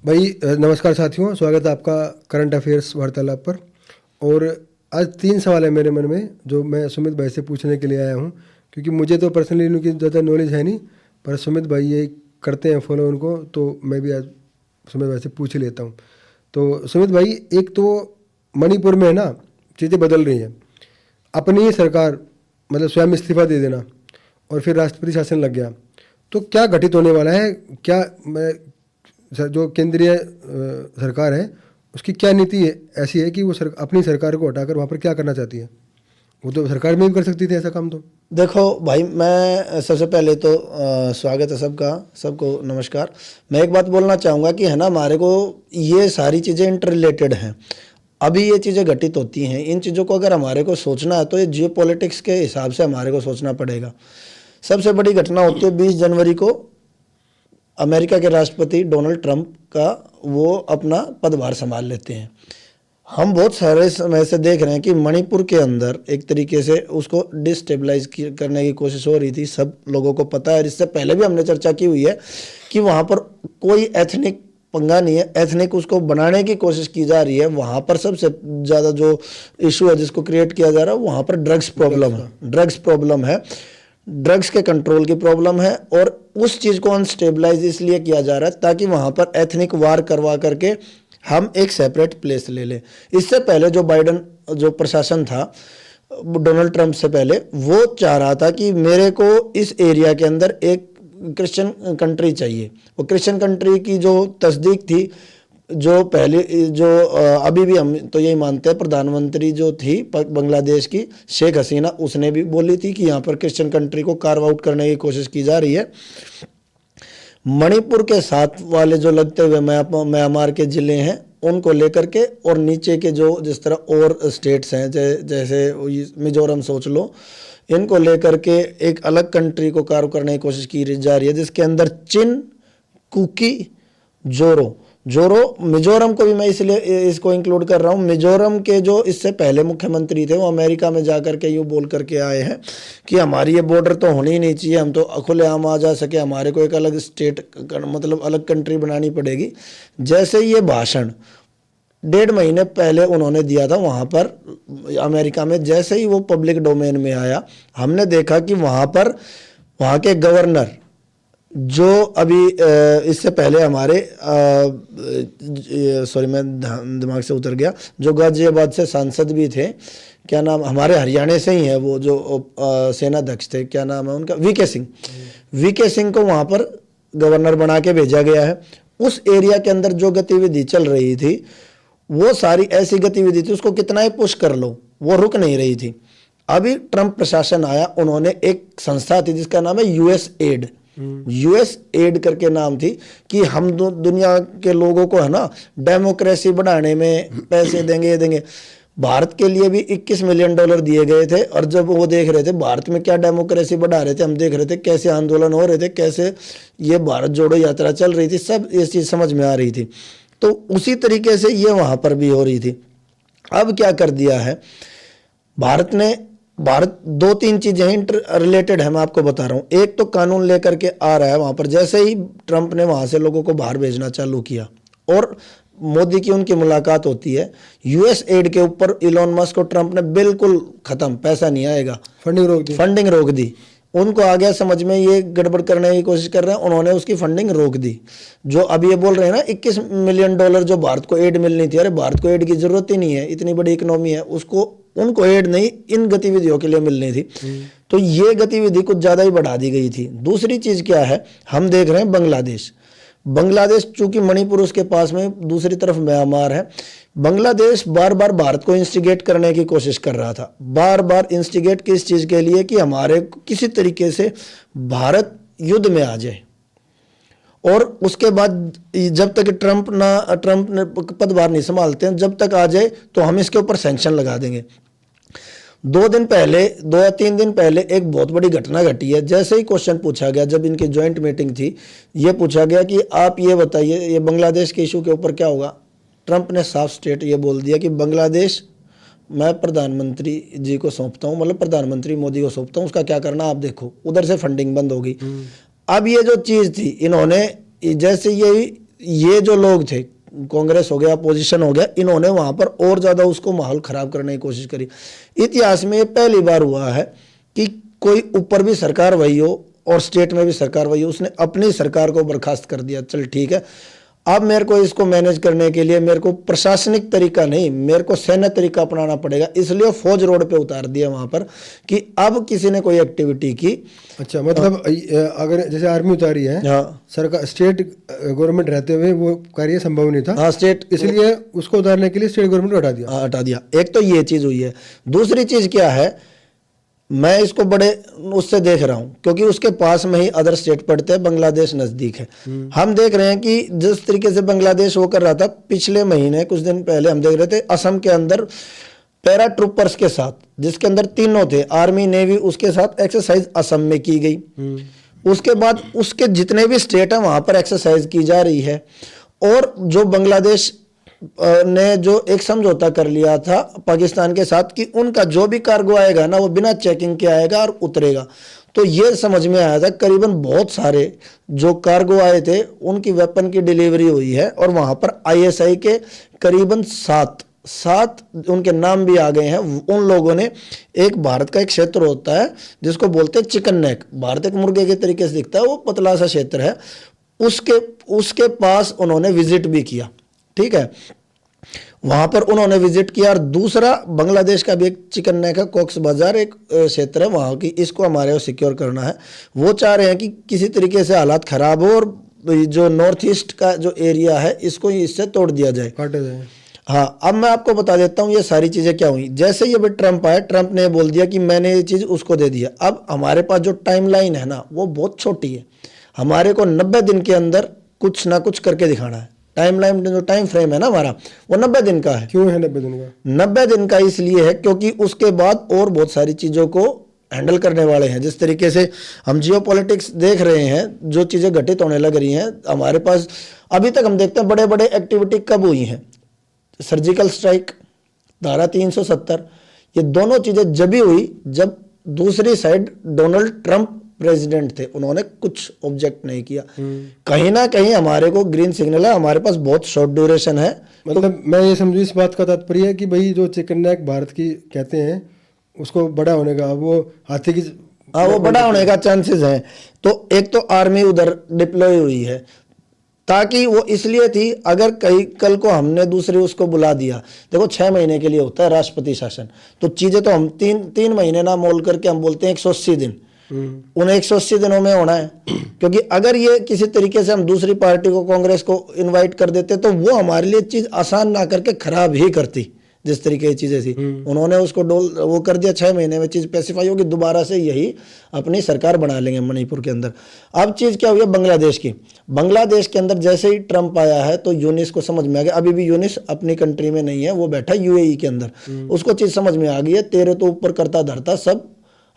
भाई नमस्कार साथियों, स्वागत है आपका करंट अफेयर्स वार्तालाप पर। और आज 3 सवाल है मेरे मन में जो मैं सुमित भाई से पूछने के लिए आया हूँ, क्योंकि मुझे तो पर्सनली उनकी ज़्यादा नॉलेज है नहीं, पर सुमित भाई ये करते हैं फॉलो उनको, तो मैं भी आज सुमित भाई से पूछ ही लेता हूँ। तो सुमित भाई, एक तो मणिपुर में है ना, चीज़ें बदल रही हैं। अपनी ही सरकार मतलब स्वयं इस्तीफा दे देना और फिर राष्ट्रपति शासन लग गया, तो क्या घटित होने वाला है? क्या जो केंद्रीय सरकार है उसकी क्या नीति है, ऐसी है कि वो अपनी सरकार को हटाकर वहाँ पर क्या करना चाहती है? वो तो सरकार में भी कर सकती थी ऐसा काम। तो देखो भाई, मैं सबसे पहले तो स्वागत है सबका, सबको नमस्कार। मैं एक बात बोलना चाहूँगा कि है ना, हमारे को ये सारी चीज़ें इंटर रिलेटेड हैं। अभी ये चीज़ें घटित होती हैं, इन चीज़ों को अगर हमारे को सोचना है तो ये जियो पॉलिटिक्स के हिसाब से हमारे को सोचना पड़ेगा। सबसे बड़ी घटना होती है 20 जनवरी को अमेरिका के राष्ट्रपति डोनाल्ड ट्रंप का वो अपना पदभार संभाल लेते हैं। हम बहुत सारे समय से देख रहे हैं कि मणिपुर के अंदर एक तरीके से उसको डिस्टेबलाइज करने की कोशिश हो रही थी। सब लोगों को पता है, इससे पहले भी हमने चर्चा की हुई है कि वहाँ पर कोई एथनिक पंगा नहीं है, एथनिक उसको बनाने की कोशिश की जा रही है। वहाँ पर सबसे ज़्यादा जो इशू है जिसको क्रिएट किया जा रहा है, वहाँ पर ड्रग्स प्रॉब्लम है, ड्रग्स के कंट्रोल की प्रॉब्लम है। और उस चीज़ को अनस्टेबलाइज इसलिए किया जा रहा है ताकि वहाँ पर एथनिक वार करवा करके हम एक सेपरेट प्लेस ले लें। इससे पहले जो बाइडन जो प्रशासन था डोनाल्ड ट्रंप से पहले, वो चाह रहा था कि मेरे को इस एरिया के अंदर एक क्रिश्चियन कंट्री चाहिए। वो क्रिश्चियन कंट्री की जो तस्दीक थी, जो पहले जो अभी भी हम तो यही मानते हैं, प्रधानमंत्री जो थी बांग्लादेश की शेख हसीना, उसने भी बोली थी कि यहाँ पर क्रिश्चियन कंट्री को कार्व आउट करने की कोशिश की जा रही है। मणिपुर के साथ वाले जो लगते हुए म्यांमार के ज़िले हैं उनको लेकर के, और नीचे के जो जिस तरह और स्टेट्स हैं जैसे मिजोरम सोच लो, इनको लेकर के एक अलग कंट्री को कार्व करने की कोशिश की जा रही है, जिसके अंदर चिन, कुकी, जोरो मिजोरम को भी मैं इसलिए इसको इंक्लूड कर रहा हूँ। मिजोरम के जो इससे पहले मुख्यमंत्री थे वो अमेरिका में जा करके यूँ बोल करके आए हैं कि हमारी ये बॉर्डर तो होनी ही नहीं चाहिए, हम तो खुलेआम आ जा सके, हमारे को एक अलग स्टेट मतलब अलग कंट्री बनानी पड़ेगी। जैसे ये भाषण 1.5 महीने पहले उन्होंने दिया था वहाँ पर अमेरिका में, जैसे ही वो पब्लिक डोमेन में आया, हमने देखा कि वहाँ पर वहाँ के गवर्नर जो अभी इससे पहले हमारे सॉरी मैं दिमाग से उतर गया, जो गाजियाबाद से सांसद भी थे, क्या नाम, हमारे हरियाणा से ही है वो जो सेनाध्यक्ष थे, क्या नाम है उनका, वीके सिंह को वहाँ पर गवर्नर बना के भेजा गया है। उस एरिया के अंदर जो गतिविधि चल रही थी वो सारी ऐसी गतिविधि थी, उसको कितना ही पुश कर लो वो रुक नहीं रही थी। अभी ट्रंप प्रशासन आया, उन्होंने एक संस्था थी जिसका नाम है यूएस एड करके नाम थी, कि हम दुनिया के लोगों को है ना डेमोक्रेसी बढ़ाने में पैसे देंगे, ये देंगे। भारत के लिए भी $21 मिलियन दिए गए थे, और जब वो देख रहे थे भारत में क्या डेमोक्रेसी बढ़ा रहे थे, हम देख रहे थे कैसे आंदोलन हो रहे थे, कैसे ये भारत जोड़ो यात्रा चल रही थी, सब ये चीज़ समझ में आ रही थी। तो उसी तरीके से ये वहाँ पर भी हो रही थी। अब क्या कर दिया है भारत ने, भारत 2-3 चीज़ें इंटर रिलेटेड है, मैं आपको बता रहा हूँ। एक तो कानून लेकर के आ रहा है वहाँ पर, जैसे ही ट्रंप ने वहाँ से लोगों को बाहर भेजना चालू किया और मोदी की उनकी मुलाकात होती है, यूएस एड के ऊपर इलॉन मस्क को ट्रंप ने बिल्कुल ख़त्म, पैसा नहीं आएगा, फंडिंग रोक दी। उनको आ गया समझ में ये गड़बड़ करने की कोशिश कर रहे हैं, उन्होंने उसकी फंडिंग रोक दी। जो अभी ये बोल रहे हैं ना $21 मिलियन जो भारत को एड मिलनी थी, अरे भारत को एड की ज़रूरत ही नहीं है, इतनी बड़ी इकोनॉमी है, उसको उनको एड नहीं इन गतिविधियों के लिए मिलनी थी। तो ये गतिविधि कुछ ज़्यादा ही बढ़ा दी गई थी। दूसरी चीज़ क्या है, हम देख रहे हैं बांग्लादेश चूंकि मणिपुर उसके पास में, दूसरी तरफ म्यांमार है। बांग्लादेश बार बार भारत को इंस्टिगेट करने की कोशिश कर रहा था, बार बार इंस्टिगेट किस चीज़ के लिए, कि हमारे किसी तरीके से भारत युद्ध में आ जाए। और उसके बाद जब तक ट्रंप ने पदभार नहीं संभालते हैं, जब तक आ जाए तो हम इसके ऊपर सैंक्शन लगा देंगे। 2 या 3 दिन पहले एक बहुत बड़ी घटना घटी है। जैसे ही क्वेश्चन पूछा गया, जब इनकी ज्वाइंट मीटिंग थी, ये पूछा गया कि आप ये बताइए ये बांग्लादेश के इशू के ऊपर क्या होगा। ट्रंप ने साफ स्टेट ये बोल दिया कि बांग्लादेश मैं प्रधानमंत्री जी को सौंपता हूँ, मतलब प्रधानमंत्री मोदी को सौंपता हूँ, उसका क्या करना आप देखो। उधर से फंडिंग बंद होगी। अब ये जो चीज़ थी, इन्होंने जैसे यही ये जो लोग थे, कांग्रेस हो गया, अपोजिशन हो गया, इन्होंने वहां पर और ज्यादा उसको माहौल खराब करने की कोशिश करी। इतिहास में ये पहली बार हुआ है कि कोई ऊपर भी सरकार वही हो और स्टेट में भी सरकार वही हो, उसने अपनी सरकार को बर्खास्त कर दिया। चल ठीक है, अब मेरे को इसको मैनेज करने के लिए मेरे को प्रशासनिक तरीका नहीं, मेरे को सैन्य तरीका अपनाना पड़ेगा, इसलिए फौज रोड पे उतार दिया वहां पर कि अब किसी ने कोई एक्टिविटी की। अच्छा, मतलब अगर जैसे आर्मी उतारी है, हाँ सरकार स्टेट गवर्नमेंट रहते हुए वो कार्य संभव नहीं था। हाँ, स्टेट इसलिए उसको उतारने के लिए स्टेट गवर्नमेंट को हटा दिया। हाँ, हटा दिया। एक तो ये चीज हुई है। दूसरी चीज क्या है, मैं इसको बड़े उससे देख रहा हूं क्योंकि उसके पास में ही अदर स्टेट पड़ते हैं, बांग्लादेश नजदीक है। हम देख रहे हैं कि जिस तरीके से बांग्लादेश वो कर रहा था, पिछले महीने कुछ दिन पहले हम देख रहे थे असम के अंदर पैरा ट्रूपर्स के साथ, जिसके अंदर तीनों थे, आर्मी नेवी, उसके साथ एक्सरसाइज असम में की गई। उसके बाद उसके जितने भी स्टेट हैं वहां पर एक्सरसाइज की जा रही है। और जो बांग्लादेश ने जो एक समझौता कर लिया था पाकिस्तान के साथ कि उनका जो भी कार्गो आएगा ना वो बिना चेकिंग के आएगा और उतरेगा, तो ये समझ में आया था करीबन बहुत सारे जो कार्गो आए थे उनकी वेपन की डिलीवरी हुई है। और वहां पर आईएसआई के करीबन सात उनके नाम भी आ गए हैं। उन लोगों ने, एक भारत का एक क्षेत्र होता है जिसको बोलते हैं चिकन नेक, भारत एक मुर्गे के तरीके से दिखता है, वो पतला सा क्षेत्र है, उसके पास उन्होंने विजिट भी किया। ठीक है, वहां पर उन्होंने विजिट किया। और दूसरा बांग्लादेश का भी एक चिकन नेक है, कॉक्स बाजार एक क्षेत्र है वहां की, इसको हमारे को सिक्योर करना है। वो चाह रहे हैं कि किसी तरीके से हालात खराब हो और जो नॉर्थ ईस्ट का जो एरिया है इसको इससे तोड़ दिया जाए, काटे जाए। हाँ, अब मैं आपको बता देता हूँ ये सारी चीजें क्या हुई। जैसे ये भी ट्रंप आया, ट्रंप ने बोल दिया कि मैंने ये चीज उसको दे दिया। अब हमारे पास जो टाइमलाइन है ना वो बहुत छोटी है, हमारे को 90 दिन के अंदर कुछ ना कुछ करके दिखाना है। टाइमलाइन जो टाइम फ्रेम है ना हमारा वो 90 दिन का है। क्यों है 90 दिन का? 90 दिन का इसलिए है क्योंकि उसके बाद और बहुत सारी चीजों को हैंडल करने वाले हैं। जिस तरीके से हम जियोपॉलिटिक्स देख रहे हैं, जो चीजें घटित होने लग रही हैं हमारे पास, अभी तक हम देखते हैं बड़े बड़े एक्टिविटी कब हुई हैं, सर्जिकल स्ट्राइक, धारा 370, ये दोनों चीजें जब भी हुई जब दूसरी साइड डोनाल्ड ट्रंप प्रेसिडेंट थे, उन्होंने कुछ ऑब्जेक्ट नहीं किया। कहीं ना कहीं हमारे को ग्रीन सिग्नल है, हमारे पास बहुत शॉर्ट ड्यूरेशन है। मतलब मैं ये समझू इस बात का तात्पर्य है कि भाई जो चिकन नेक भारत की कहते हैं उसको बड़ा होने का, वो हाथी की, हाँ, वो बड़ा होने का चांसेस है। तो एक तो आर्मी उधर डिप्लॉय हुई है, ताकि वो इसलिए थी अगर कहीं कल को हमने दूसरे उसको बुला दिया, देखो 6 महीने के लिए होता है राष्ट्रपति शासन, तो चीजें तो हम तीन महीने ना मोल करके हम बोलते हैं 180 दिन, उन 180 दिनों में होना है। क्योंकि अगर ये किसी तरीके से हम दूसरी पार्टी को, कांग्रेस को इनवाइट कर देते तो वो हमारे लिए चीज आसान ना करके खराब ही करती। जिस तरीके की चीजें थी उन्होंने उसको वो कर दिया, 6 महीने में चीज पेसिफाई होगी, दोबारा से यही अपनी सरकार बना लेंगे मणिपुर के अंदर। अब चीज क्या हुई है बांग्लादेश की, बांग्लादेश के अंदर जैसे ही ट्रंप आया है तो यूनिस को समझ में आ गया, अभी भी यूनिस अपनी कंट्री में नहीं है, वो बैठा यूएई के अंदर, उसको चीज समझ में आ गई है, तेरे तो ऊपर करता धरता सब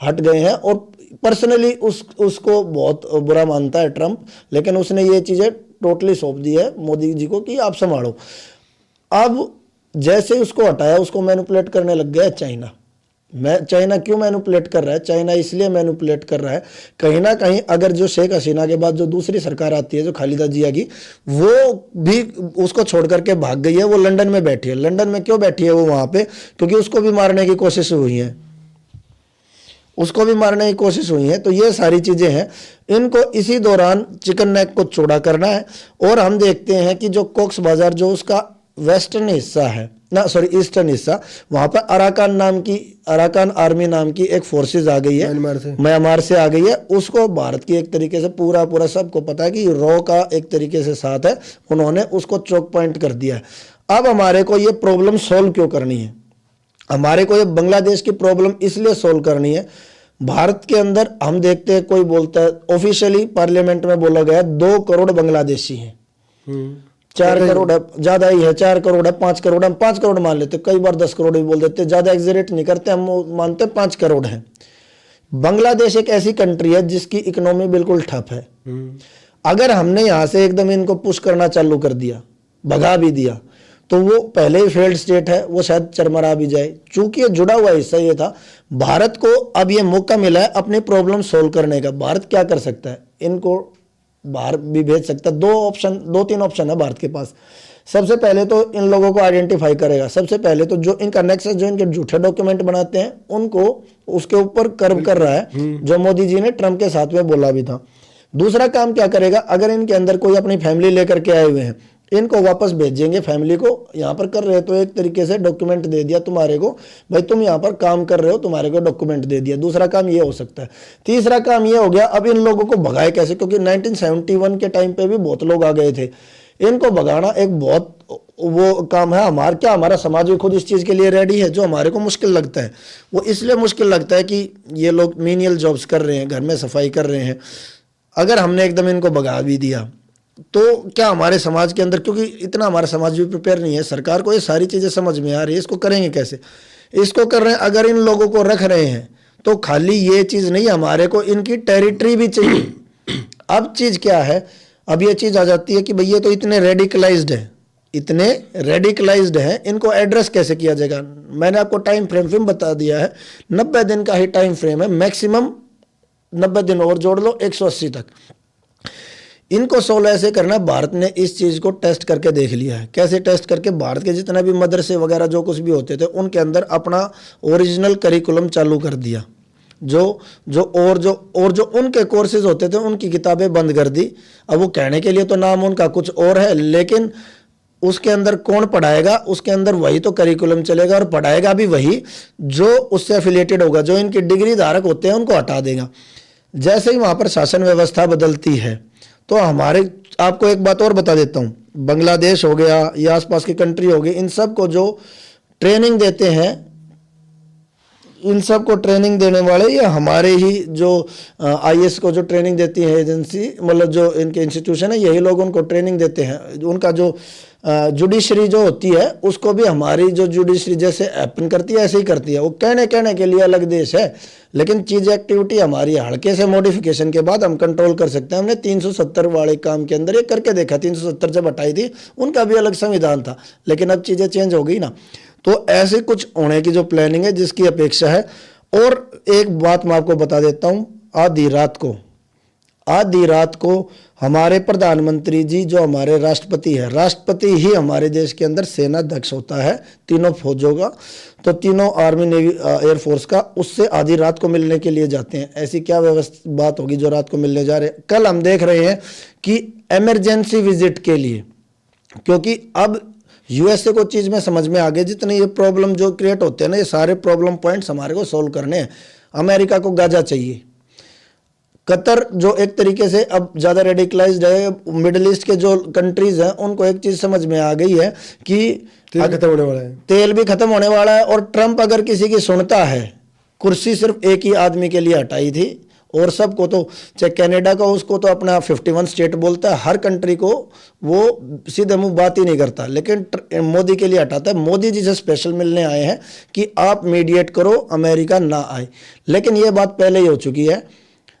हट गए हैं। और पर्सनली उसको बहुत बुरा मानता है ट्रंप, लेकिन उसने ये चीजें टोटली सौंप दी है मोदी जी को कि आप संभालो। अब जैसे ही उसको हटाया, उसको मैनिपुलेट करने लग गया चाइना। चाइना क्यों मैनिपुलेट कर रहा है? चाइना इसलिए मैनिपुलेट कर रहा है, कहीं ना कहीं अगर जो शेख हसीना के बाद जो दूसरी सरकार आती है, जो खालिदा जिया की, वो भी उसको छोड़ करके भाग गई है, वो लंदन में बैठी है। लंदन में क्यों बैठी है वो वहां पे? क्योंकि उसको भी मारने की कोशिश हुई है, उसको भी मारने की कोशिश हुई है। तो ये सारी चीजें हैं, इनको इसी दौरान चिकन नेक को चौड़ा करना है। और हम देखते हैं कि जो कॉक्स बाजार जो उसका वेस्टर्न हिस्सा है ना, सॉरी ईस्टर्न हिस्सा, वहां पर अराकान आर्मी नाम की एक फोर्सेज आ गई है, म्यांमार से आ गई है। उसको भारत की एक तरीके से पूरा सबको पता है कि रॉ का एक तरीके से साथ है, उन्होंने उसको चौक पॉइंट कर दिया है। अब हमारे को ये प्रॉब्लम सॉल्व क्यों करनी है? हमारे को ये बांग्लादेश की प्रॉब्लम इसलिए सॉल्व करनी है, भारत के अंदर हम देखते हैं कोई बोलता है, ऑफिशियली पार्लियामेंट में बोला गया 2 करोड़ बांग्लादेशी हैं, 4 करोड़ है, ज्यादा ही है, 4 करोड़ है, 5 करोड़, हम 5 करोड़ मान लेते, कई बार 10 करोड़ भी बोल देते, ज्यादा एग्जैजरेट नहीं करते, हम मानते 5 करोड़ है। बांग्लादेश एक ऐसी कंट्री है जिसकी इकोनॉमी बिल्कुल ठप है। अगर हमने यहां से एकदम इनको पुश करना चालू कर दिया, भगा भी दिया, तो वो पहले ही फेल्ड स्टेट है, वो शायद चरमरा भी जाए। चूंकि ये जुड़ा हुआ हिस्सा ये था, भारत को अब ये मौका मिला है अपनी प्रॉब्लम सोल्व करने का। भारत क्या कर सकता है? इनको बाहर भी भेज सकता है। दो तीन ऑप्शन है भारत के पास। सबसे पहले तो इन लोगों को आइडेंटिफाई करेगा। सबसे पहले तो जो इनका नेक्सस, जो इनके झूठे डॉक्यूमेंट बनाते हैं, उनको उसके ऊपर कर्व कर रहा है, जो मोदी जी ने ट्रम्प के साथ में बोला भी था। दूसरा काम क्या करेगा, अगर इनके अंदर कोई अपनी फैमिली लेकर के आए हुए हैं, इनको वापस भेजेंगे फैमिली को। यहाँ पर कर रहे तो एक तरीके से डॉक्यूमेंट दे दिया तुम्हारे को, भाई तुम यहाँ पर काम कर रहे हो, तुम्हारे को डॉक्यूमेंट दे दिया। दूसरा काम ये हो सकता है। तीसरा काम ये हो गया, अब इन लोगों को भगाए कैसे, क्योंकि 1971 के टाइम पे भी बहुत लोग आ गए थे। इनको भगाना एक बहुत वो काम है। हमारा समाज भी खुद इस चीज़ के लिए रेडी है। जो हमारे को मुश्किल लगता है वो इसलिए मुश्किल लगता है कि ये लोग मीनियल जॉब्स कर रहे हैं, घर में सफाई कर रहे हैं। अगर हमने एकदम इनको भगा भी दिया तो क्या हमारे समाज के अंदर, क्योंकि इतना हमारा समाज भी प्रिपेयर नहीं है, सरकार को ये सारी चीज़ें समझ में आ रही है, इसको करेंगे कैसे, इसको कर रहे हैं। अगर इन लोगों को रख रहे हैं तो खाली ये चीज़ नहीं, हमारे को इनकी टेरिटरी भी चाहिए। अब चीज़ क्या है, अब ये चीज़ आ जाती है कि भाई ये तो इतने रेडिकलाइज्ड है, इनको एड्रेस कैसे किया जाएगा। मैंने आपको टाइम फ्रेम बता दिया है, 90 दिन का ही टाइम फ्रेम है, मैक्सिमम 90 दिन और जोड़ लो 180 तक। इनको 16 ऐसे करना। भारत ने इस चीज़ को टेस्ट करके देख लिया है। कैसे टेस्ट करके, भारत के जितना भी मदरसे वगैरह जो कुछ भी होते थे उनके अंदर अपना ओरिजिनल करिकुलम चालू कर दिया। जो उनके कोर्सेज होते थे उनकी किताबें बंद कर दी। अब वो कहने के लिए तो नाम उनका कुछ और है, लेकिन उसके अंदर कौन पढ़ाएगा, उसके अंदर वही तो करिकुलम चलेगा, और पढ़ाएगा भी वही जो उससे एफिलिएटेड होगा। जो इनकी डिग्री धारक होते हैं उनको हटा देगा। जैसे ही वहाँ पर शासन व्यवस्था बदलती है तो आपको एक बात और बता देता हूँ, बांग्लादेश हो गया या आसपास की कंट्री हो गई, इन सब को जो ट्रेनिंग देते हैं, इन सब को ट्रेनिंग देने वाले या हमारे ही जो आईएएस को जो ट्रेनिंग देती है एजेंसी, मतलब जो इनके इंस्टीट्यूशन है, यही लोग उनको ट्रेनिंग देते हैं। उनका जो जुडिशरी जो होती है उसको भी हमारी जो जुडिशरी जैसे एपन करती है ऐसे ही करती है। वो कहने के लिए अलग देश है, लेकिन चीज़ एक्टिविटी हमारी हल्के से मॉडिफिकेशन के बाद हम कंट्रोल कर सकते हैं। हमने 370 वाले काम के अंदर ये करके देखा। 370 जब हटाई थी उनका भी अलग संविधान था, लेकिन अब चीज़ें चेंज हो गई ना। तो ऐसे कुछ होने की जो प्लानिंग है, जिसकी अपेक्षा है। और एक बात मैं आपको बता देता हूँ, आधी रात को हमारे प्रधानमंत्री जी, जो हमारे राष्ट्रपति है, राष्ट्रपति ही हमारे देश के अंदर सेना अध्यक्ष होता है तीनों फौजों का, तो तीनों आर्मी, नेवी, एयरफोर्स का, उससे आधी रात को मिलने के लिए जाते हैं। ऐसी क्या बात होगी जो रात को मिलने जा रहे हैं। कल हम देख रहे हैं कि इमरजेंसी विजिट के लिए, क्योंकि अब यूएसए को चीज़ में समझ में आ गई, जितने ये प्रॉब्लम जो क्रिएट होते हैं ना, ये सारे प्रॉब्लम पॉइंट्स हमारे को सोल्व करने हैं। अमेरिका को गाजा चाहिए। कतर जो एक तरीके से अब ज़्यादा रेडिकलाइज्ड है, मिडिल ईस्ट के जो कंट्रीज हैं उनको एक चीज़ समझ में आ गई है कि तेल खत्म होने वाला है, तेल भी खत्म होने वाला है। और ट्रंप अगर किसी की सुनता है, कुर्सी सिर्फ एक ही आदमी के लिए हटाई थी, और सबको तो, चाहे कनाडा का, उसको तो अपना 51 स्टेट बोलता है, हर कंट्री को वो सीधे मुंह बात ही नहीं करता, लेकिन मोदी के लिए हटाता है। मोदी जी से स्पेशल मिलने आए हैं कि आप मीडिएट करो, अमेरिका ना आए। लेकिन ये बात पहले ही हो चुकी है।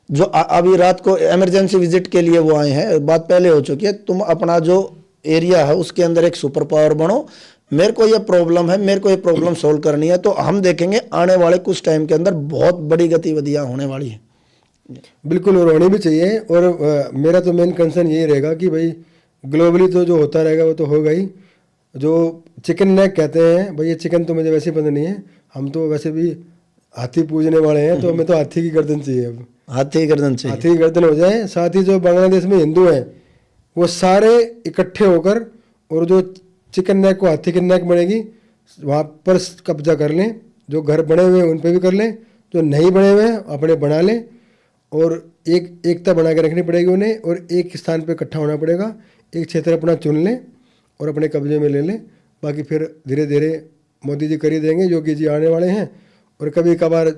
जो अभी रात को इमरजेंसी विजिट के लिए वो आए हैं, बात पहले हो चुकी है। तुम अपना जो एरिया है उसके अंदर एक सुपर पावर बनो, मेरे को ये प्रॉब्लम है, मेरे को ये प्रॉब्लम सोल्व करनी है। तो हम देखेंगे आने वाले कुछ टाइम के अंदर बहुत बड़ी गतिविधियां होने वाली है। बिल्कुल, और होनी भी चाहिए। और मेरा तो मेन कंसर्न यही रहेगा कि भाई ग्लोबली तो जो होता रहेगा वो तो होगा ही। जो चिकन नेक कहते हैं, भाई ये चिकन तो मुझे वैसे पसंद नहीं है, हम तो वैसे भी हाथी पूजने वाले हैं, तो हमें तो हाथी की गर्दन चाहिए। अब हाथी की गर्दन चाहिए, हाथी की गर्दन हो जाए। साथ ही जो बांग्लादेश में हिंदू हैं वो सारे इकट्ठे होकर, और जो चिकन नेक को हाथी की नेक बनेगी वहाँ पर कब्जा कर लें। जो घर बने हुए हैं उन पर भी कर लें, जो नहीं बने हुए हैं अपने बना लें, और एकता बना के रखनी पड़ेगी उन्हें, और एक स्थान पर इकट्ठा होना पड़ेगा। एक क्षेत्र अपना चुन लें और अपने कब्जे में ले लें। बाकी फिर धीरे धीरे मोदी जी कर ही देंगे, योगी जी आने वाले हैं, और कभी कभार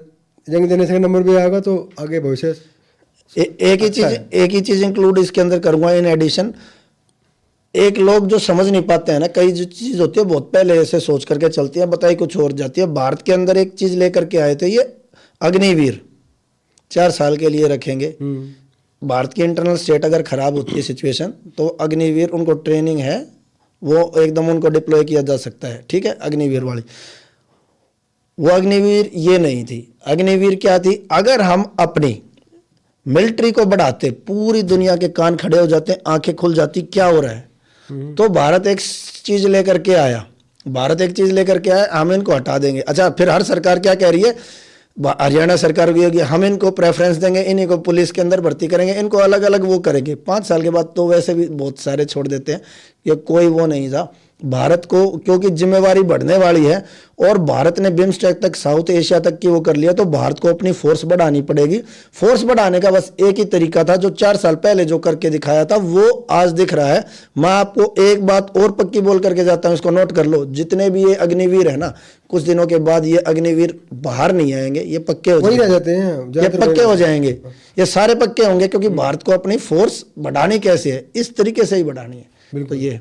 यंग जनरेशन का नंबर भी आएगा तो आगे भविष्य एक ही चीज़ इंक्लूड इसके अंदर करूँगा इन एडिशन। एक लोग जो समझ नहीं पाते हैं ना, कई जो चीज़ होती है बहुत पहले ऐसे सोच करके चलती है, बताई कुछ और जाती है। भारत के अंदर एक चीज़ लेकर के आए थे, ये अग्निवीर 4 साल के लिए रखेंगे। भारत की इंटरनल स्टेट अगर खराब होती है सिचुएशन, तो अग्निवीर उनको ट्रेनिंग है, वो एकदम उनको डिप्लॉय किया जा सकता है। ठीक है, अग्निवीर वाली। वो अग्निवीर ये नहीं थी। अग्निवीर क्या थी, अगर हम अपनी मिलिट्री को बढ़ाते, पूरी दुनिया के कान खड़े हो जाते, आंखें खुल जाती क्या हो रहा है। तो भारत एक चीज लेकर के आया, हम इनको हटा देंगे। अच्छा, फिर हर सरकार क्या कह रही है, हरियाणा सरकार भी होगी, हम इनको प्रेफरेंस देंगे, इन्हीं को पुलिस के अंदर भर्ती करेंगे, इनको अलग अलग वो करेंगे। 5 साल के बाद तो वैसे भी बहुत सारे छोड़ देते हैं, ये कोई वो नहीं था। भारत को क्योंकि जिम्मेवारी बढ़ने वाली है और भारत ने बिम्स्टेक तक, साउथ एशिया तक की वो कर लिया, तो भारत को अपनी फोर्स बढ़ानी पड़ेगी। फोर्स बढ़ाने का बस एक ही तरीका था, जो 4 साल पहले जो करके दिखाया था वो आज दिख रहा है। मैं आपको एक बात और पक्की बोल करके जाता हूं, इसको नोट कर लो, जितने भी ये अग्निवीर है ना, कुछ दिनों के बाद ये अग्निवीर बाहर नहीं आएंगे, ये पक्के हो जाते हैं, ये पक्के हो जाएंगे, ये सारे पक्के होंगे, क्योंकि भारत को अपनी फोर्स बढ़ानी कैसे है, इस तरीके से ही बढ़ानी है। बिल्कुल, तो ये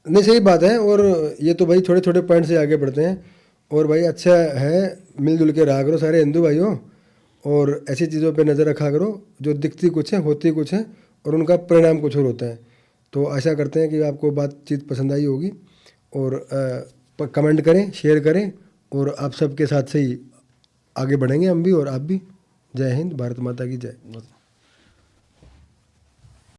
नहीं सही बात है। और ये तो भाई छोटे छोटे पॉइंट से आगे बढ़ते हैं। और भाई अच्छा है, मिलजुल के रहा करो सारे हिंदू भाइयों, और ऐसी चीज़ों पे नज़र रखा करो जो दिखती कुछ है, होती कुछ है, और उनका परिणाम कुछ और होता है। तो आशा करते हैं कि आपको बातचीत पसंद आई होगी, और कमेंट करें, शेयर करें, और आप सबके साथ से ही आगे बढ़ेंगे हम भी और आप भी। जय हिंद, भारत माता की जय।